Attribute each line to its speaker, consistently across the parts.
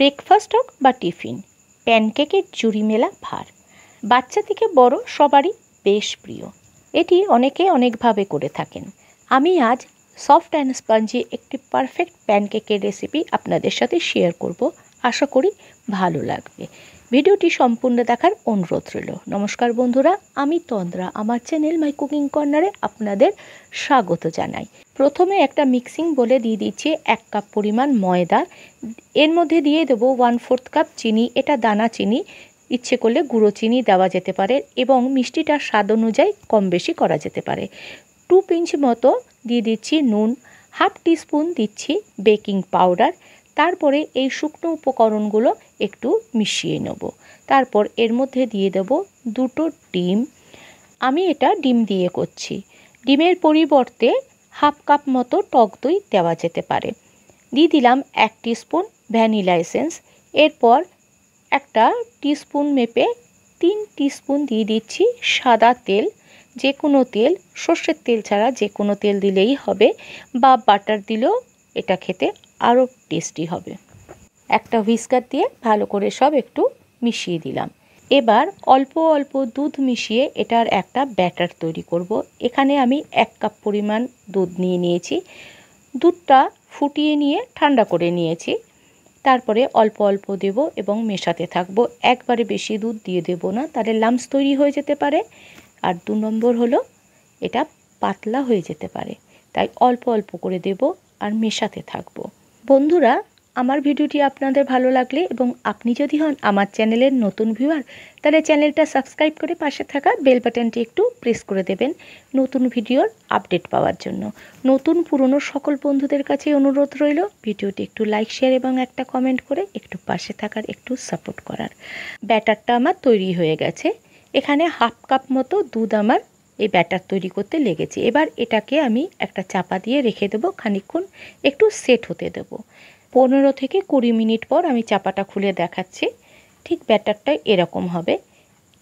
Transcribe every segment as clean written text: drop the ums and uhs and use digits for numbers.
Speaker 1: Breakfast হোক বা tiffin, প্যানকেকের জুড়ি মেলা ভার। বাচ্চা থেকে বড় সবারই বেশ প্রিয়। এটি অনেকে অনেকভাবে করে থাকেন। আমি আজ সফট অ্যান্ড স্পঞ্জি একটি পারফেক্ট প্যানকেকের রেসিপি আপনাদের সাথে শেয়ার করব। আশা করি ভালো লাগবে। ভিডিওটি সম্পূর্ণ দেখার অনুরোধ রইল। নমস্কার বন্ধুরা, আমি তন্দ্রা। আমার চ্যানেল মাই কুকিং কর্নারে আপনাদের স্বাগত জানাই। প্রথমে একটা মিক্সিং বলে দিয়ে দিচ্ছি 1 কাপ পরিমাণ ময়দা। এর মধ্যে দিয়ে দেবো 1/4 কাপ চিনি। এটা দানা চিনি, ইচ্ছে করলে গুঁড়ো চিনি দেওয়া যেতে পারে এবং মিষ্টিটার স্বাদ অনুযায়ী কম বেশি করা যেতে পারে। 2 পিঞ্চ মতো দিয়ে দিচ্ছি নুন, 1/2 টিস্পুন দিচ্ছি বেকিং পাউডার। তারপরে এই শুকনো উপকরণগুলো একটু মিশিয়ে নেব। তারপর এর মধ্যে দিয়ে দেব 2টো ডিম। আমি এটা ডিম দিয়ে করছি। ডিমের পরিবর্তে 1/2 কাপ মতো টক দই দেওয়া যেতে পারে। দিয়ে দিলাম 1 টিস্পুন ভ্যানিলা এসেন্স। এরপর একটা টিস্পুন মেপে 3 টিস্পুন দিয়ে দিচ্ছি সাদা তেল। যে কোনো তেল, সর্ষের তেল ছাড়া যে কোনো তেল দিলেই হবে, বা বাটার দিলেও এটা খেতে আরও টেস্টি হবে। একটা হুইস্কার দিয়ে ভালো করে সব একটু মিশিয়ে দিলাম। এবার অল্প অল্প দুধ মিশিয়ে এটার একটা ব্যাটার তৈরি করব। এখানে আমি 1 কাপ পরিমাণ দুধ নিয়ে নিয়েছি। দুধটা ফুটিয়ে নিয়ে ঠান্ডা করে নিয়েছি। তারপরে অল্প অল্প দেব এবং মেশাতে থাকব। একবারে বেশি দুধ দিয়ে দেব না, তাহলে লাম্পস তৈরি হয়ে যেতে পারে। আর 2 নম্বর হলো এটা পাতলা হয়ে যেতে পারে, তাই অল্প অল্প করে দেব আর মেশাতে থাকব। বন্ধুরা, আমার ভিডিওটি আপনাদের ভালো লাগলে এবং আপনি যদি হন আমার চ্যানেলের নতুন ভিউয়ার, তাহলে চ্যানেলটা সাবস্ক্রাইব করে পাশে থাকা বেল বাটনটি একটু প্রেস করে দেবেন নতুন ভিডিওর আপডেট পাওয়ার জন্য। নতুন পুরনো সকল বন্ধুদের কাছে অনুরোধ রইল ভিডিওটি একটু লাইক, শেয়ার এবং একটা কমেন্ট করে একটু পাশে থাকার, একটু সাপোর্ট করার। ব্যাটারটা আমার তৈরি হয়ে গেছে। এখানে 1/2 কাপ মতো দুধ আমার এই ব্যাটার তৈরি করতে লেগেছে। এবার এটাকে আমি একটা চাপা দিয়ে রেখে দেবো, খানিকক্ষণ একটু সেট হতে দেবো। 15 থেকে 20 মিনিট পর আমি চাপাটা খুলে দেখাচ্ছি। ঠিক ব্যাটারটা এরকম হবে।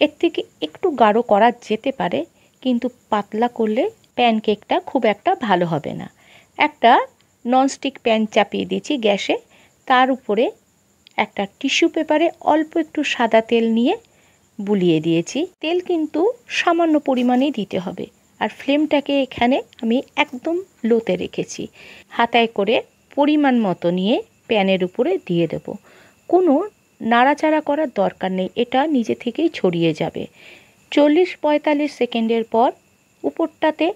Speaker 1: এর থেকে একটু গাঢ় করা যেতে পারে, কিন্তু পাতলা করলে প্যানকেকটা খুব একটা ভালো হবে না। একটা ননস্টিক প্যান চাপিয়ে দিয়েছি গ্যাসে। তার উপরে একটা টিস্যু পেপারে অল্প একটু সাদা তেল নিয়ে বুলিয়ে দিয়েছি। তেল কিন্তু সামান্য পরিমাণেই দিতে হবে। আর ফ্লেমটাকে এখানে আমি একদম লোতে রেখেছি। হাতায় করে পরিমাণ মতো নিয়ে প্যানের উপরে দিয়ে দেব। কোনো নাড়াচাড়া করার দরকার নেই, এটা নিজে থেকেই ছড়িয়ে যাবে। 40-45 সেকেন্ডের পর উপরটাতে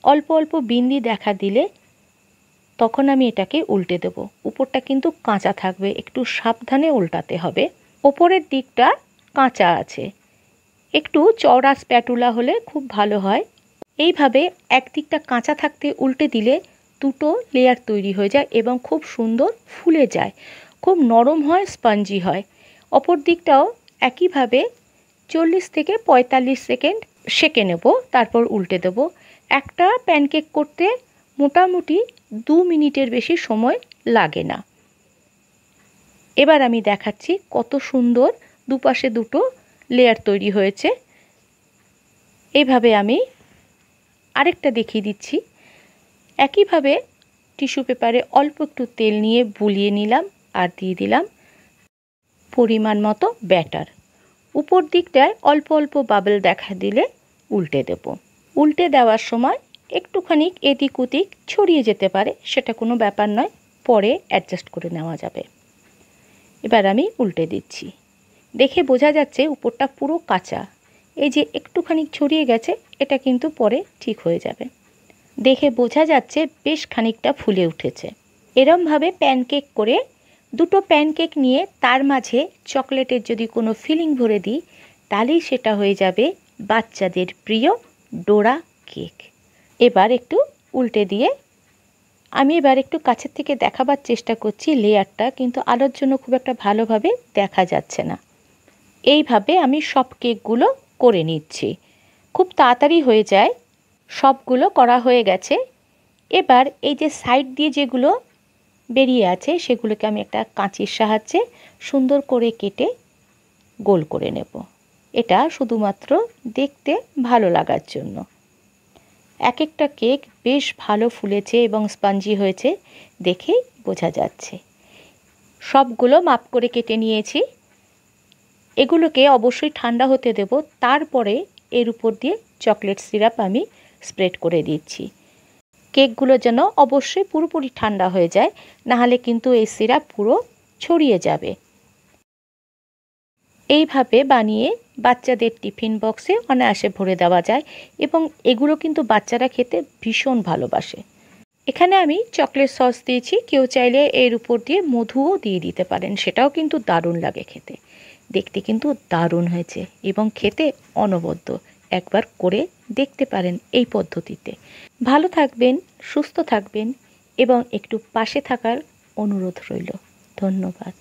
Speaker 1: অল্প অল্প বিন্দি দেখা দিলে তখন আমি এটাকে উল্টে দেব। উপরটা কিন্তু কাঁচা থাকবে, একটু সাবধানে উল্টাতে হবে। ওপরের দিকটা কাঁচা আছে, একটু চওড়া স্প্যাটুলা হলে খুব ভালো হয়। এইভাবে একদিকটা কাঁচা থাকতে উল্টে দিলে 2টো লেয়ার তৈরি হয়ে যায় এবং খুব সুন্দর ফুলে যায়, খুব নরম হয়, স্পঞ্জি হয়। অপর দিকটাও একইভাবে 40 থেকে 45 সেকেন্ড সেঁকে নেব, তারপর উল্টে দেব। একটা প্যানকেক করতে মোটামুটি 2 মিনিটের বেশি সময় লাগে না। এবার আমি দেখাচ্ছি কত সুন্দর দুপাশে 2টো লেয়ার তৈরি হয়েছে। এইভাবে আমি আরেকটা দেখিয়ে দিচ্ছি। একইভাবে টিস্যু পেপারে অল্প একটু তেল নিয়ে বুলিয়ে নিলাম আর দিয়ে দিলাম পরিমাণ মতো ব্যাটার। উপর দিকটায় অল্প অল্প বাবল দেখা দিলে উল্টে দেব। উল্টে দেওয়ার সময় একটুখানি এদিক ওদিক ছড়িয়ে যেতে পারে, সেটা কোনো ব্যাপার নয়, পরে অ্যাডজাস্ট করে নেওয়া যাবে। এবার আমি উল্টে দিচ্ছি। দেখে বোঝা যাচ্ছে উপরটা পুরো কাঁচা। এই যে একটুখানি ছড়িয়ে গেছে, এটা কিন্তু পরে ঠিক হয়ে যাবে। দেখে বোঝা যাচ্ছে বেশ খানিকটা ফুলে উঠেছে। এরমভাবে প্যানকেক করে 2টো প্যানকেক নিয়ে তার মাঝে চকলেটের যদি কোনো ফিলিং ভরে দিই, তাহলেই সেটা হয়ে যাবে বাচ্চাদের প্রিয় ডোরা কেক। এবার একটু উল্টে দিয়ে আমি এবার একটু কাছের থেকে দেখাবার চেষ্টা করছি লেয়ারটা, কিন্তু আলোর জন্য খুব একটা ভালোভাবে দেখা যাচ্ছে না। এইভাবে আমি সব কেকগুলো করে নিচ্ছি, খুব তাড়াতাড়ি হয়ে যায়। সবগুলো করা হয়ে গেছে। এবার এই যে সাইড দিয়ে যেগুলো বেরিয়ে আছে সেগুলোকে আমি একটা কাঁচির সাহায্যে সুন্দর করে কেটে গোল করে নেব। এটা শুধুমাত্র দেখতে ভালো লাগার জন্য। এক একটা কেক বেশ ভালো ফুলেছে এবং স্পঞ্জি হয়েছে, দেখেই বোঝা যাচ্ছে। সবগুলো মাপ করে কেটে নিয়েছি। এগুলোকে অবশ্যই ঠান্ডা হতে দেব, তারপরে এর উপর দিয়ে চকলেট সিরাপ আমি স্প্রেড করে দিচ্ছি। কেকগুলো যেন অবশ্যই পুরোপুরি ঠান্ডা হয়ে যায়, নাহলে কিন্তু এই সিরাপ পুরো ছড়িয়ে যাবে। এইভাবে বানিয়ে বাচ্চাদের টিফিন বক্সে অনায়াসে ভরে দেওয়া যায় এবং এগুলো কিন্তু বাচ্চারা খেতে ভীষণ ভালোবাসে। এখানে আমি চকলেট সস দিয়েছি, কেউ চাইলে এর উপর দিয়ে মধুও দিয়ে দিতে পারেন, সেটাও কিন্তু দারুণ লাগে খেতে। দেখতে কিন্তু দারুণ হয়েছে এবং খেতে অনবদ্য। একবার করে দেখতে পারেন এই পদ্ধতিতে। ভালো থাকবেন, সুস্থ থাকবেন এবং একটু পাশে থাকার অনুরোধ রইল। ধন্যবাদ।